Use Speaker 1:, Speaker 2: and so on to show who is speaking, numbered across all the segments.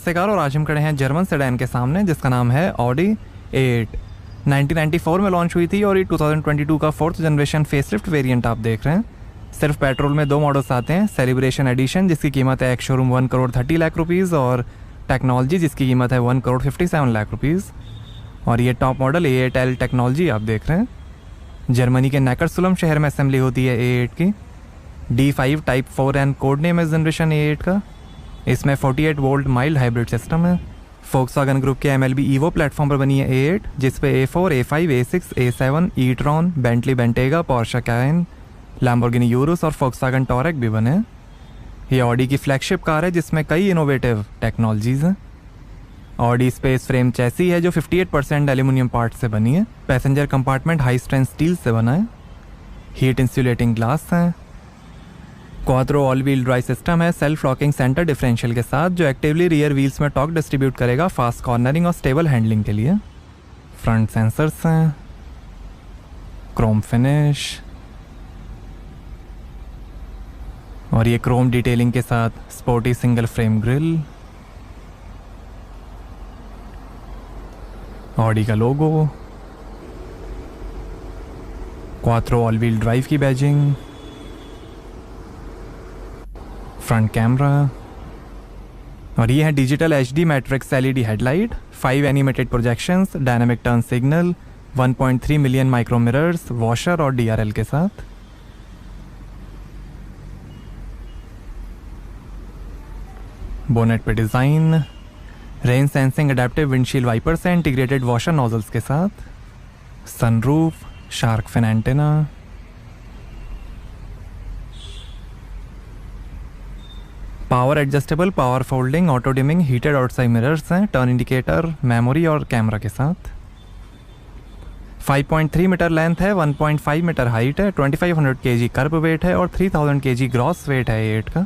Speaker 1: नमस्कार। और आज हम खड़े हैं जर्मन सेडान के सामने जिसका नाम है ऑडी A8। 1994 में लॉन्च हुई थी और ये 2022 का 4th जनरेशन फेसलिफ्ट वेरिएंट आप देख रहे हैं। सिर्फ पेट्रोल में 2 मॉडल्स आते हैं, सेलिब्रेशन एडिशन जिसकी कीमत है ex showroom 1 crore 30 lakh rupees और टेक्नोलॉजी जिसकी कीमत है 1 करोड़ 57 लाख रुपीज़। और ये टॉप मॉडल A8L टेक्नोलॉजी आप देख रहे हैं। जर्मनी के नेकरसुलम शहर में असेंबली होती है A8 की। D5 type 4N code name है जनरेशन A8 का। इसमें 48 वोल्ट माइल्ड हाइब्रिड सिस्टम है। फोक्सवैगन ग्रुप के MLB EVO प्लेटफॉर्म पर बनी है A8 जिसपे A4, A5, A6, A7, e-tron, Bentley Bentayga, Porsche Cayenne, Lamborghini Urus और फोक्सवैगन टॉरेक भी बने। ये ऑडी की फ्लैगशिप कार है जिसमें कई इनोवेटिव टेक्नोलॉजीज़ हैं। ऑडी स्पेस फ्रेम चैसी है जो 58% एल्यूमिनियम पार्ट से बनी है। Passenger compartment high strength steel से बना है। हीट इंसुलेटिंग ग्लास हैं। Quadro all wheel drive system है सेल्फ लॉकिंग सेंटर डिफरेंशियल के साथ जो एक्टिवली रियर व्हील्स में टॉर्क डिस्ट्रीब्यूट करेगा फास्ट कॉर्नरिंग और स्टेबल हैंडलिंग के लिए। फ्रंट सेंसर्स हैं। क्रोम फिनिश और ये क्रोम डिटेलिंग के साथ sporty single frame grille. Audi का logo, quattro all wheel drive की बैजिंग, फ्रंट कैमरा और ये है digital HD matrix LED headlight, 5 animated projections, dynamic turn signal, 1.3 million micro mirrors, washer और DRL के साथ। बोनेट पे design, rain sensing adaptive windshield wipers है इंटीग्रेटेड वॉशर नोजल्स के साथ। Sunroof, shark fin antenna, power adjustable, power folding, auto dimming, heated outside mirrors हैं, turn indicator, memory और camera के साथ। 5.3 मीटर लेंथ है, 1.5 मीटर हाइट है, 2500 kg कर्ब वेट है और 3000 kg ग्रॉस वेट है A8 का।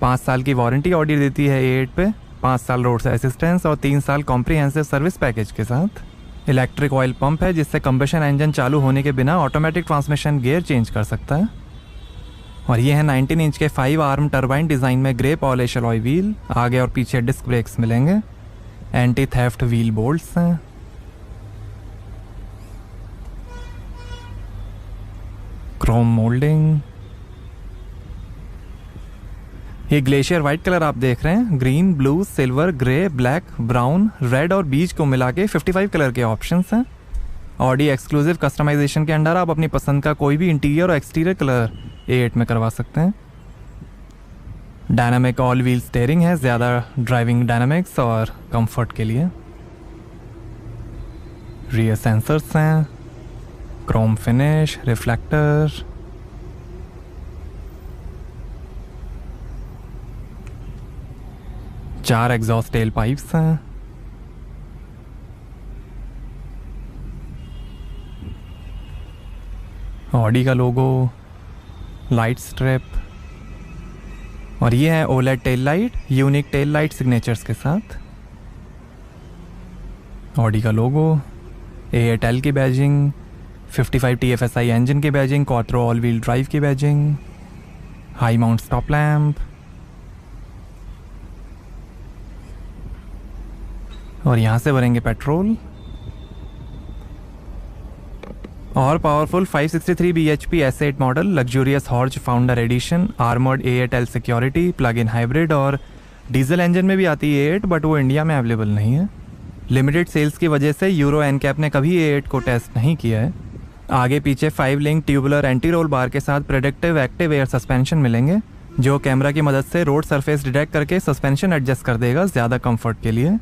Speaker 1: 5 साल की वारंटी ऑडी देती है A8 पे, 5 साल रोड से असिस्टेंस और 3 साल कॉम्प्रिहेंसिव सर्विस पैकेज के साथ। इलेक्ट्रिक ऑयल पंप है जिससे कंबशन इंजन चालू होने के बिना ऑटोमेटिक ट्रांसमिशन गियर चेंज कर सकता है। और ये है 19 इंच के 5 आर्म टर्बाइन डिज़ाइन में ग्रे पॉलिश अलॉय व्हील, आगे और पीछे डिस्क ब्रेक्स मिलेंगे। एंटी थेफ्ट व्हील बोल्ट्स हैं। Chrome moulding. ये ग्लेशियर वाइट कलर आप देख रहे हैं। Green, blue, silver, grey, black, brown, red और बीज को मिला के 55 कलर के ऑप्शंस हैं। ऑडी एक्सक्लूसिव कस्टमाइजेशन के अंडर आप अपनी पसंद का कोई भी इंटीरियर और एक्सटीरियर कलर A8 में करवा सकते हैं। डायनामिक ऑल व्हील स्टीयरिंग है ज़्यादा ड्राइविंग डायनामिक्स और कंफर्ट के लिए। रियर सेंसर्स हैं, क्रोम फिनिश, रिफ्लेक्टर, चार एग्जॉस्ट टेल पाइप्स हैं। ऑडी का लोगो, लाइट स्ट्रिप और ये है OLED tail light, unique tail light signatures के साथ। ऑडी का लोगो, A8L की बैजिंग, 55 TFSI इंजन की badging, quattro all wheel drive की badging, high mount stop lamp और यहाँ से भरेंगे पेट्रोल। और powerful 563 bhp S8 model, luxurious Horch founder edition, armoured A8L security, plug in hybrid और डीजल इंजन में भी आती है A8 बट वो इंडिया में अवेलेबल नहीं है। लिमिटेड सेल्स की वजह से यूरो NCAP ने कभी A8 को टेस्ट नहीं किया है। आगे पीछे 5 link tubular anti roll bar के साथ प्रेडिक्टिव एक्टिव एयर सस्पेंशन मिलेंगे जो कैमरा की मदद से रोड सरफेस डिटेक्ट करके सस्पेंशन एडजस्ट कर देगा ज़्यादा कम्फर्ट के लिए।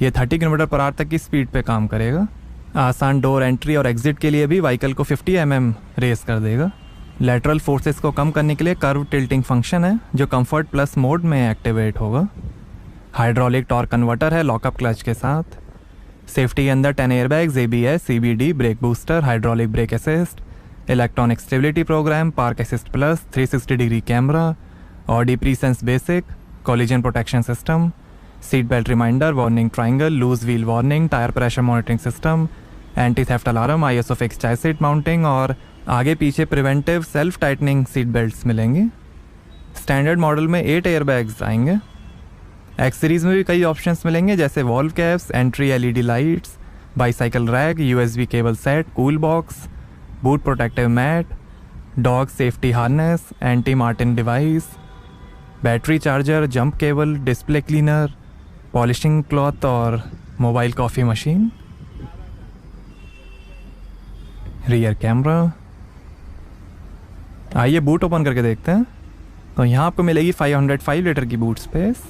Speaker 1: ये 30 km/h तक की स्पीड पे काम करेगा। आसान डोर एंट्री और एग्जिट के लिए भी व्हीकल को 50 mm रेस कर देगा। लेटरल फोर्सेस को कम करने के लिए कर्व टिल्टिंग फंक्शन है जो कंफर्ट प्लस मोड में एक्टिवेट होगा। हाइड्रोलिक टॉर्क कन्वर्टर है लॉकअप क्लच के साथ। सेफ्टी के अंदर 10 airbags, ABS, CBD, brake booster, hydraulic brake assist, electronic stability programme, park assist plus, 360 degree camera, Audi presense basic, collision protection system, seat belt reminder, warning triangle, loose wheel warning, tyre pressure monitoring system, anti theft alarm, ISO fix child seat mounting और आगे पीछे preventive self tightening seat belts मिलेंगे। Standard model में 8 airbags आएंगे। X series में भी कई options मिलेंगे, जैसे valve caps, entry LED lights, bicycle rack, USB cable set, cool box, boot protective mat, dog safety harness, anti marten device, battery charger, jump cable, display cleaner, polishing cloth और mobile coffee machine, rear camera. आइए boot open करके देखते हैं। तो यहाँ आपको मिलेगी 505 litre की बूट स्पेस।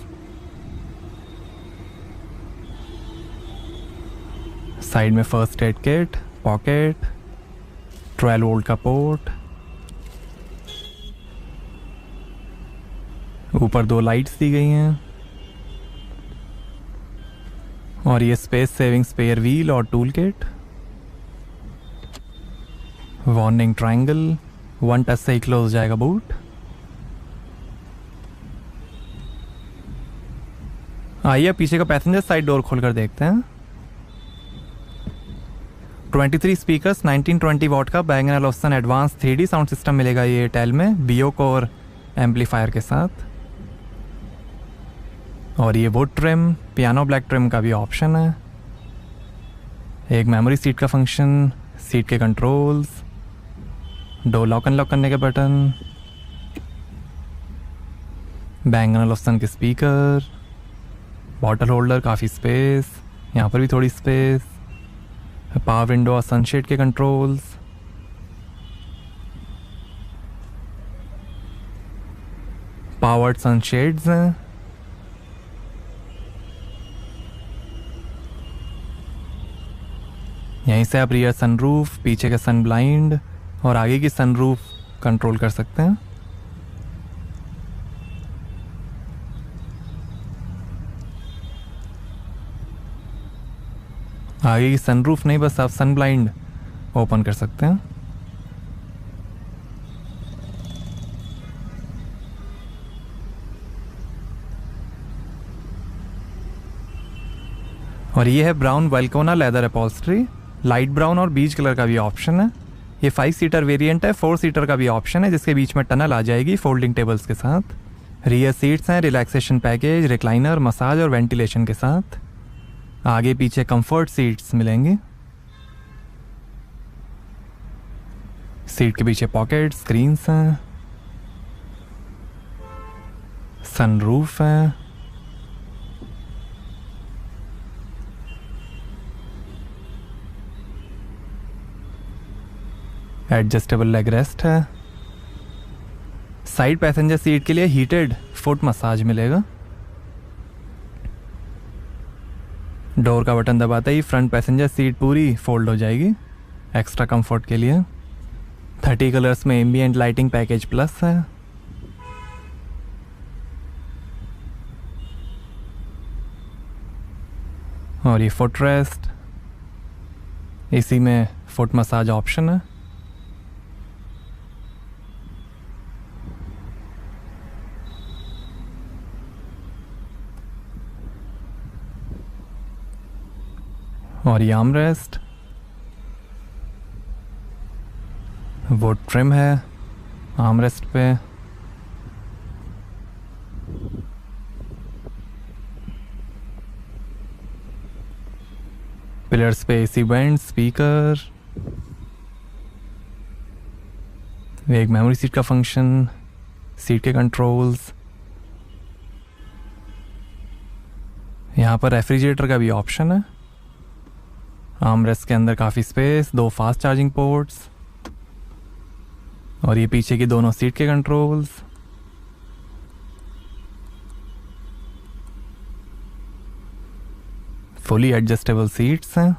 Speaker 1: साइड में first aid kit, pocket, 12 volt का पोर्ट, ऊपर 2 लाइट्स दी गई हैं और ये स्पेस सेविंग स्पेयर व्हील और tool kit, warning triangle, 1 touch से ही क्लोज हो जाएगा बूट। आइए पीछे का पैसेंजर साइड डोर खोलकर देखते हैं। 23 स्पीकर्स, 1920 वॉट का Bang & Olufsen advance 3D sound system मिलेगा ये एयरटेल में, बियो कोर एम्पलीफायर के साथ। और ये would trim, piano black trim का भी ऑप्शन है। एक मेमोरी सीट का फंक्शन, सीट के कंट्रोल्स, डोर लॉक अनलॉक करने के बटन, Bang & Olufsen के स्पीकर, बॉटल होल्डर, काफ़ी स्पेस, यहाँ पर भी थोड़ी स्पेस, पावर विंडो और सनशेड के कंट्रोल्स, पावर्ड सनशेड्स हैं, यहीं से आप रियर सनरूफ, पीछे का सन ब्लाइंड और आगे की सनरूफ कंट्रोल कर सकते हैं। आगे की सनरूफ नहीं, बस आप सन ब्लाइंड ओपन कर सकते हैं। और ये है brown Valcona leather upholstery, light brown और बीज कलर का भी ऑप्शन है। ये 5 सीटर वेरिएंट है, 4 सीटर का भी ऑप्शन है जिसके बीच में टनल आ जाएगी फोल्डिंग टेबल्स के साथ। रियर सीट्स हैं, रिलैक्सेशन पैकेज, रिक्लाइनर, मसाज और वेंटिलेशन के साथ। आगे पीछे कंफर्ट सीट्स मिलेंगे। सीट के पीछे पॉकेट, स्क्रीन्स हैं, सनरूफ है, एडजस्टेबल लेग रेस्ट है। साइड पैसेंजर सीट के लिए हीटेड फुट मसाज मिलेगा। डोर का बटन दबाते ही फ्रंट पैसेंजर सीट पूरी फोल्ड हो जाएगी एक्स्ट्रा कंफर्ट के लिए। 30 कलर्स में एम्बिएंट लाइटिंग पैकेज प्लस है। और ये फुट रेस्ट, इसी में फुट मसाज ऑप्शन है। और ये आर्मरेस्ट, वुड ट्रिम है आर्मरेस्ट पे। पिलर्स पे एसी वेंट, स्पीकर, एक मेमोरी सीट का फंक्शन, सीट के कंट्रोल्स। यहाँ पर रेफ्रिजरेटर का भी ऑप्शन है। आर्मरेस्ट के अंदर काफ़ी स्पेस, 2 फास्ट चार्जिंग पोर्ट्स और ये पीछे की दोनों सीट के कंट्रोल्स। फुली एडजस्टेबल सीट्स हैं।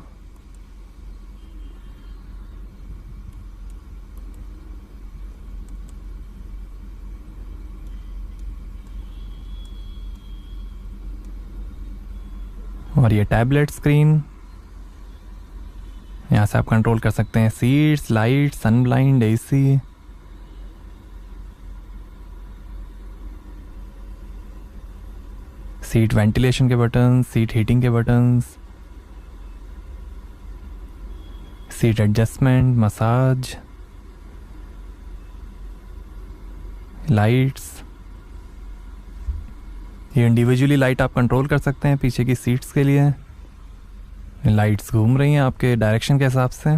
Speaker 1: और ये टैबलेट स्क्रीन, यहाँ से आप कंट्रोल कर सकते हैं सीट्स, लाइट, सन ब्लाइंड, एसी। सीट वेंटिलेशन के बटन, सीट हीटिंग के buttons, seat adjustment, massage, lights. ये इंडिविजुअली लाइट आप कंट्रोल कर सकते हैं पीछे की सीट्स के लिए। लाइट्स घूम रही हैं आपके डायरेक्शन के हिसाब से।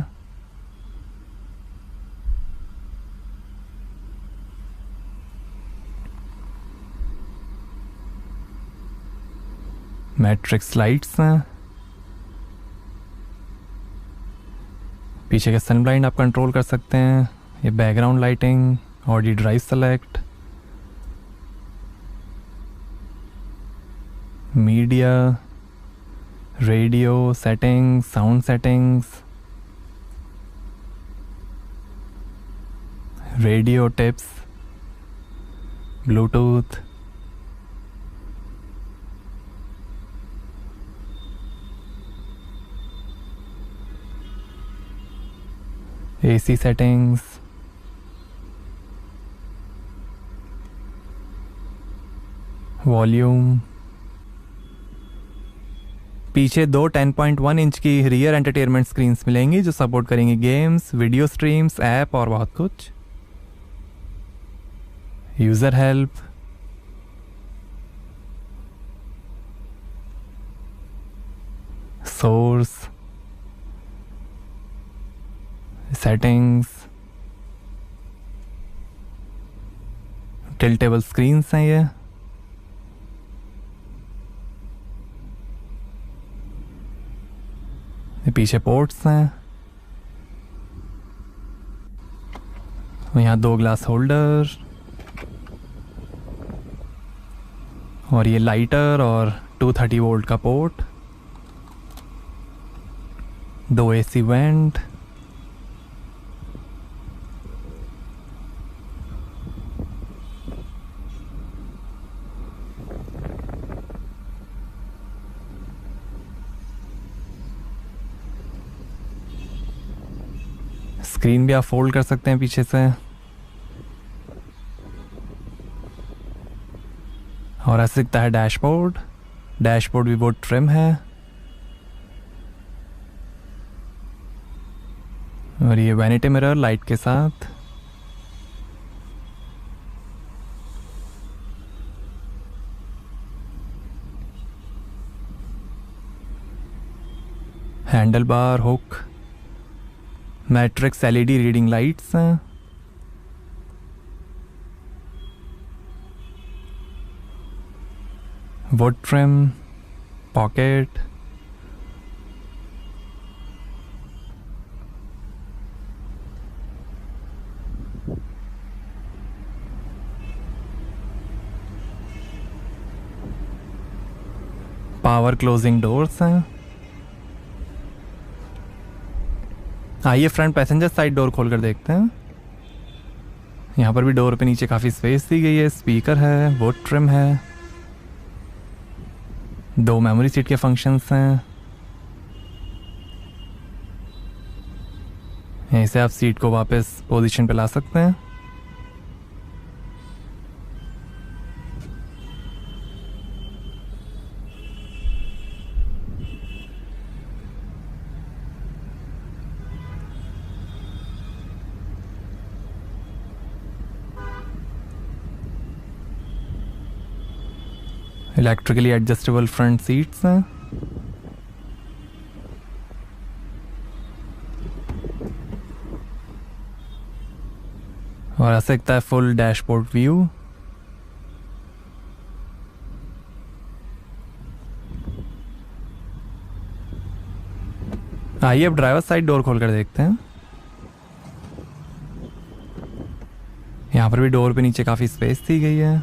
Speaker 1: मैट्रिक्स लाइट्स हैं। पीछे के सन ब्लाइंड आप कंट्रोल कर सकते हैं। ये background lighting, Audi drive select, media, radio settings, sound settings, radio tips, Bluetooth, AC settings, volume. पीछे दो 10.1 इंच की रियर एंटरटेनमेंट स्क्रीन्स मिलेंगी जो सपोर्ट करेंगी गेम्स, वीडियो स्ट्रीम्स, ऐप और बहुत कुछ। User help, source, settings, tiltable screens हैं ये। पीछे पोर्ट्स हैं। यहाँ 2 ग्लास होल्डर और ये लाइटर और 230 वोल्ट का पोर्ट, 2 एसी वेंट, स्क्रीन भी आप फोल्ड कर सकते हैं पीछे से। और ऐसे दिखता है डैशबोर्ड। डैशबोर्ड भी बहुत ट्रिम है। और ये वैनिटी मिरर लाइट के साथ। Handle bar, hook, matrix LED reading lights हैं। Wood trim, pocket, power closing doors हैं। आइए फ्रंट पैसेंजर साइड डोर खोल कर देखते हैं। यहाँ पर भी डोर पे नीचे काफ़ी स्पेस दी गई है। स्पीकर है, वुड ट्रिम है, 2 मेमोरी सीट के फंक्शंस हैं। यहीं से आप सीट को वापस पोजीशन पे ला सकते हैं। इलेक्ट्रिकली एडजस्टेबल फ्रंट सीट्स हैं। और ऐसा दिखता है फुल डैशबोर्ड व्यू। आइए अब ड्राइवर साइड डोर खोल कर देखते हैं। यहाँ पर भी डोर पे नीचे काफ़ी स्पेस दी गई है।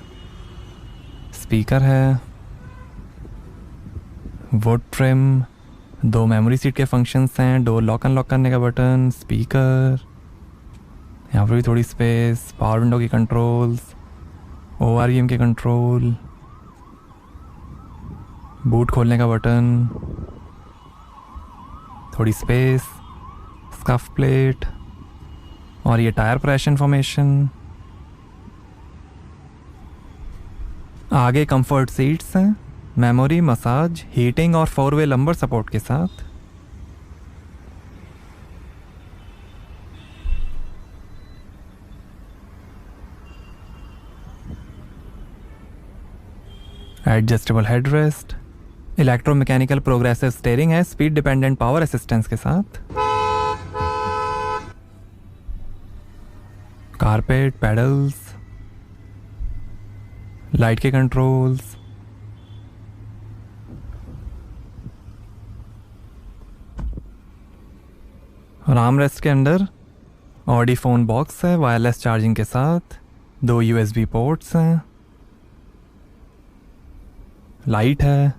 Speaker 1: स्पीकर है, वुड ट्रिम, 2 मेमोरी सीट के फंक्शंस हैं, डोर लॉक अनलॉक करने का बटन, स्पीकर, यहाँ पर भी थोड़ी स्पेस, पावर विंडो की कंट्रोल्स, ORVM के कंट्रोल, बूट खोलने का बटन, थोड़ी स्पेस, स्कफ प्लेट और ये टायर प्रेशर इन्फॉर्मेशन। आगे कंफर्ट सीट्स हैं, मेमोरी, मसाज, हीटिंग और 4-वे लंबर सपोर्ट के साथ। Adjustable headrest, electromechanical progressive steering है स्पीड डिपेंडेंट पावर असिस्टेंस के साथ, कारपेट, पेडल्स, लाइट के कंट्रोल्स, और आर्मरेस्ट के अंदर ऑडी फ़ोन बॉक्स है वायरलेस चार्जिंग के साथ, 2 USB पोर्ट्स हैं, लाइट है,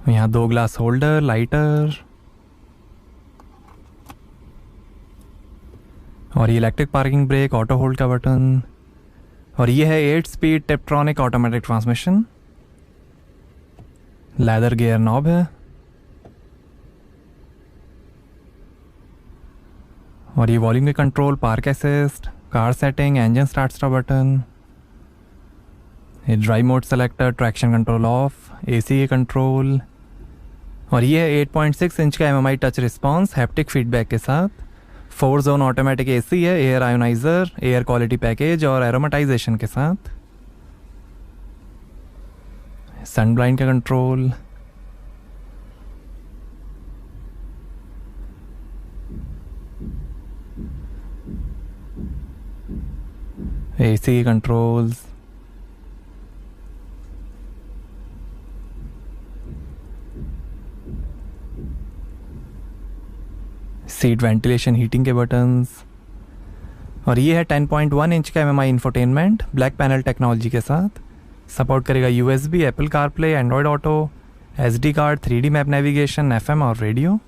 Speaker 1: यहाँ 2 ग्लास होल्डर, लाइटर, और ये electric parking brake, auto hold का बटन, और ये है 8 speed tiptronic automatic transmission, leather gear knob है, और ये वॉल्यूम के control, park assist, car setting, engine start stop button, ये drive mode selector, traction control off, AC के कंट्रोल, और ये है 8.6 इंच का MMI touch response haptic feedback के साथ, 4 जोन ऑटोमेटिक AC है, air ioniser, air quality package और एरोमेटाइजेशन के साथ, सन ब्लाइंड का control, AC controls, seat ventilation heating के बटन्स, और ये है 10.1 इंच का MMI infotainment black panel technology के साथ, सपोर्ट करेगा USB, Apple CarPlay, Android auto, SD card, 3D map navigation, FM और radio,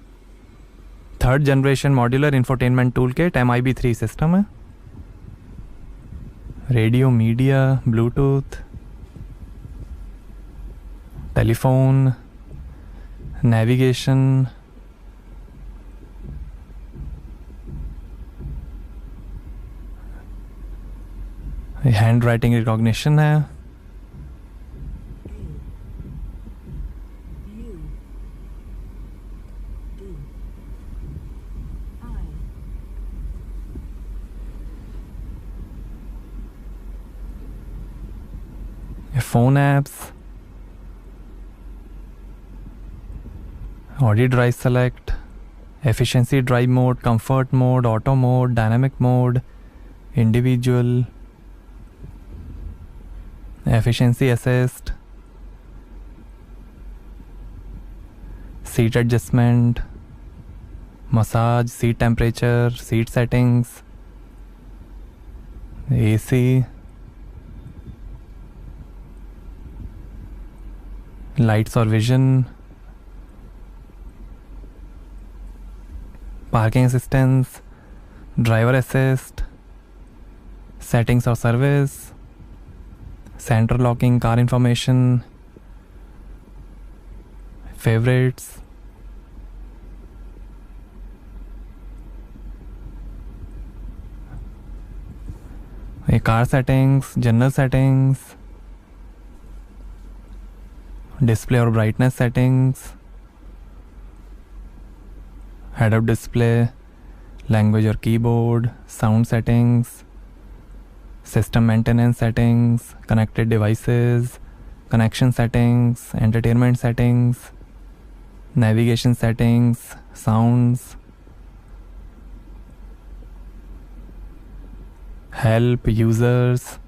Speaker 1: 3rd generation modular infotainment tool kit MIB3 system है, radio, media, Bluetooth, telephone, navigation, handwriting recognition है, phone apps, Audi drive select, efficiency drive mode, comfort mode, auto mode, dynamic mode, individual, efficiency assist, seat adjustment, massage, seat temperature, seat settings, AC, lights और vision, parking assistance, driver assist, settings और service, centre locking, car information, favourites, ये car settings, general settings, display और brightness settings, head up display, language और keyboard, sound settings, system maintenance settings, connected devices, connection settings, entertainment settings, navigation settings, sounds, help, users,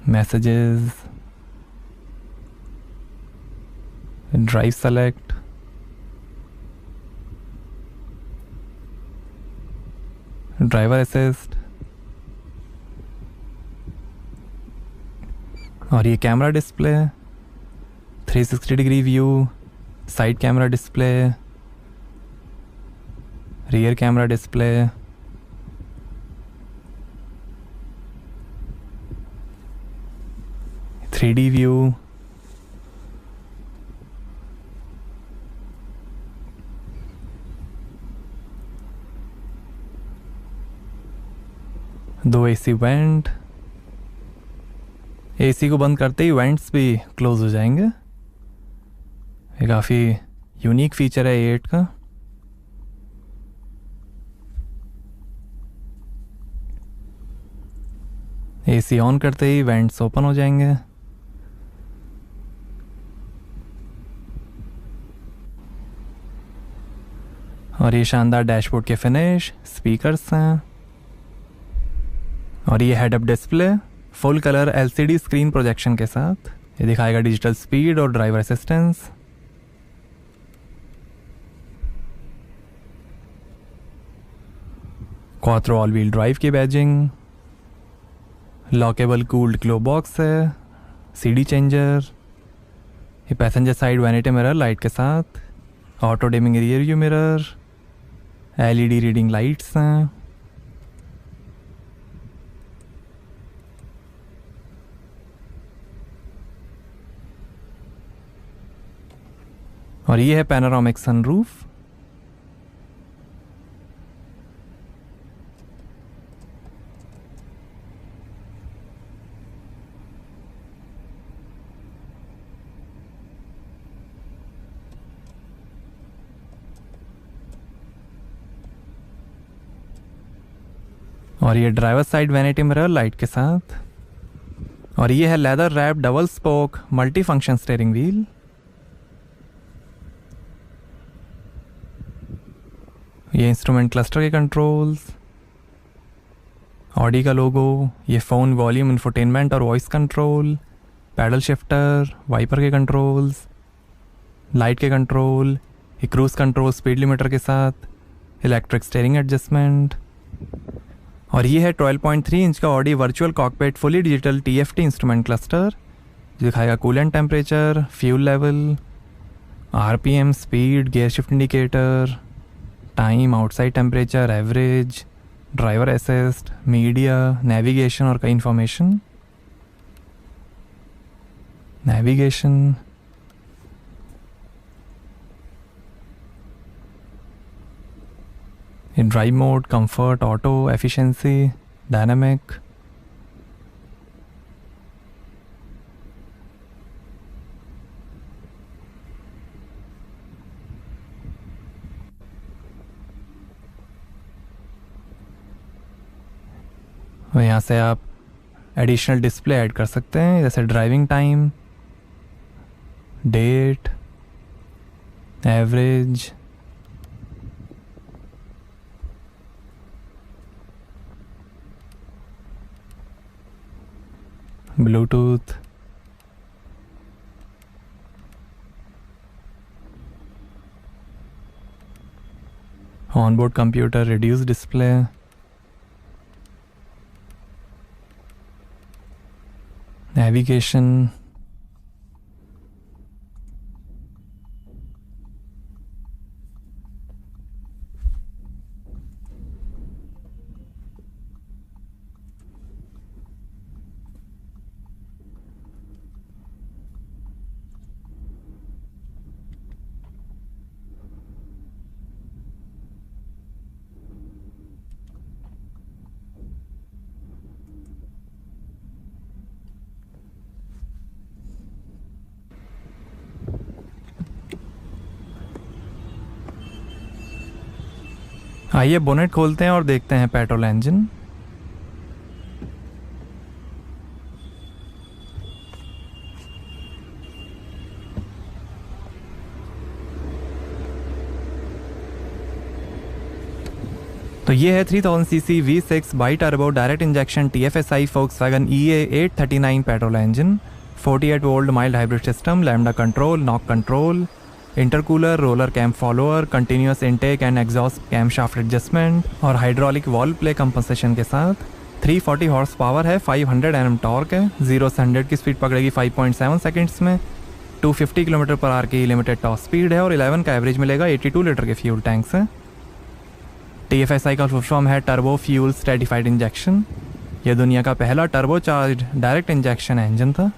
Speaker 1: messages, drive select, driver assist, और ये camera display, 360 degree view, side camera display, rear camera display, 3D view, दो AC went, AC को बंद करते ही vents भी close हो जाएंगे। ये काफ़ी यूनिक फीचर है A8 का। एसी ऑन करते ही वेंट्स ओपन हो जाएंगे। और ये शानदार डैशबोर्ड के फिनिश, स्पीकर्स हैं, और ये head up display full colour LCD screen projection के साथ। ये दिखाएगा डिजिटल स्पीड और driver assistance. Quattro all wheel drive की badging, lockable cooled glove box है, सीडी चेंजर, ये passenger side vanity mirror light के साथ, auto dimming rear view mirror, LED reading lights हैं, और ये है पैनोरामिक सनरूफ। और ये driver side vanity mirror light के साथ, और ये है leather rap double spoke multi function steering wheel. ये इंस्ट्रूमेंट क्लस्टर के कंट्रोल्स, ऑडी का लोगो, ये फ़ोन वॉल्यूम इंफोटेनमेंट और voice control, paddle shifter, wiper के कंट्रोल्स, लाइट के कंट्रोल, ये क्रूज़ कंट्रोल स्पीड लिमिटर के साथ, इलेक्ट्रिक स्टीयरिंग एडजस्टमेंट। और ये है 12.3 इंच का Audi virtual cockpit fully digital TFT instrument cluster, जो दिखाएगा coolant temperature, fuel level, RPM, speed, gear shift indicator, time, outside temperature, average, driver assist, media, navigation और कई information. Navigation, drive mode, comfort, auto, efficiency, dynamic. और यहाँ से आप additional display ad कर सकते हैं, जैसे driving time, date, average, Bluetooth, onboard computer, reduce display, navigation, आइए बोनेट खोलते हैं और देखते हैं पेट्रोल इंजन। तो ये है 3000 CC V6 bi turbo direct injection TFSI Volkswagen EA839 petrol engine, 48 volt mild hybrid system, lambda control, knock control, intercooler, roller cam follower, continuous intake and exhaust cam shaft adjustment और hydraulic valve play compensation के साथ। 340 horse power है, 500 Nm torque है, 0 से 100 की speed पकड़ेगी 5.7 seconds में, 250 km/h की limited top speed है और 11 का एवरेज मिलेगा। 82 लीटर के फ्यूल टैंक्स हैं। TFSI का फुल फॉर्म है टर्बो फ्यूल स्ट्रेटिफाइड इंजेक्शन। यह दुनिया का पहला turbo charge direct injection engine था।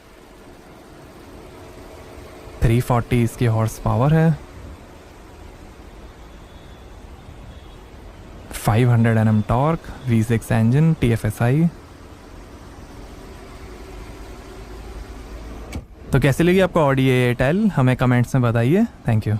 Speaker 1: 340 इसकी हॉर्स पावर है, 500 Nm torque, V6 engine, TFSI। तो कैसी लगी आपको ऑडी A8L? हमें कमेंट्स में बताइए। Thank you.